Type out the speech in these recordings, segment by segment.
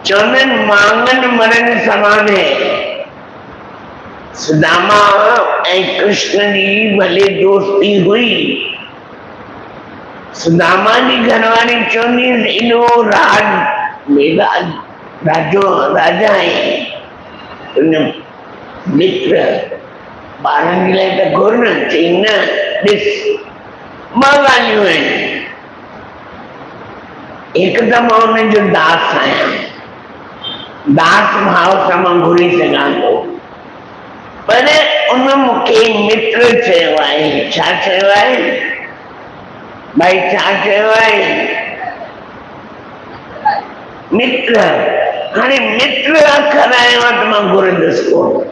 चौनन मांगन मरण समान है। सुदामा ऐं कृष्ण जी भले दोस्ती हुई। सुदामा जी घरवारी चवंदी एॾो राज मेरा राजा है उन मित्र ॿारनि जे लाइ त घुर न चई न ॾिस ॿ ॻाल्हियूं आहिनि। हिकु त मां उनजो दास आहियां, दास भाव सां मां घुरी सघां थो, पर उन मूंखे मित्र चयो आहे। छा चयो आहे भाई, छा चयो आहे? मित्र। हाणे मित्र अखर आयो आहे त मां घुरंदुसि कोन।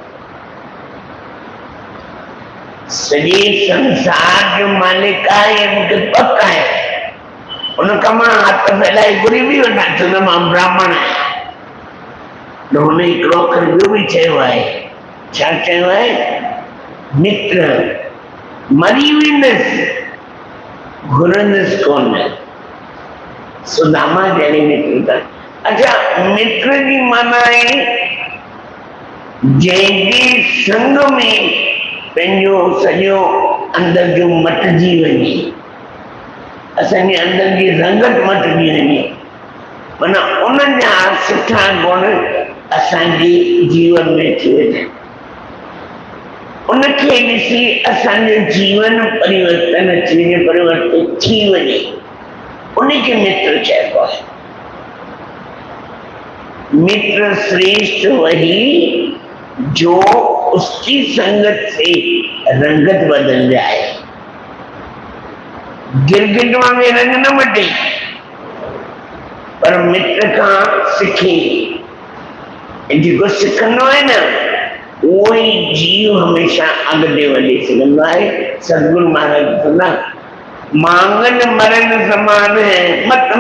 सॼे संसार जो मालिक आहे मूंखे पक आहे, उन खां मां हथ फैलाए घुरी बि वठां छो त मां ब्राह्मण आहियां। त हुन हिकिड़ो अखर ॿियो बि चयो आहे। छा चयो आहे? मित्र। मरी वेंदुसि घुरंदुसि कोन। सुदामा जहिड़ी मित्रता। अच्छा, मित्र जी माना आहे जंहिंजे संग में पंहिंजो सॼो अंदर जो मटिजी वञे, असांजे अंदर जी रंगत मटिजी वञे, माना उन जा सुठा गुण असांजे जीवन में थी वञनि, उनखे ॾिसी असांजो जीवन परिवर्तन अची वञे, परिवर्तित थी वञे, उनखे मित्र चइबो आहे। मित्र श्रेष्ठ वही जो उसकी संगत से रंगत बदल जाए। गिरगिट में रंग न मटे, पर मित्र का सिखे। जेको सिखंदो आहे न उहो ई जीव हमेशा अॻिते वधी सघंदो आहे। सतगुरु महाराज चवंदा मांगन मरण समान है, मत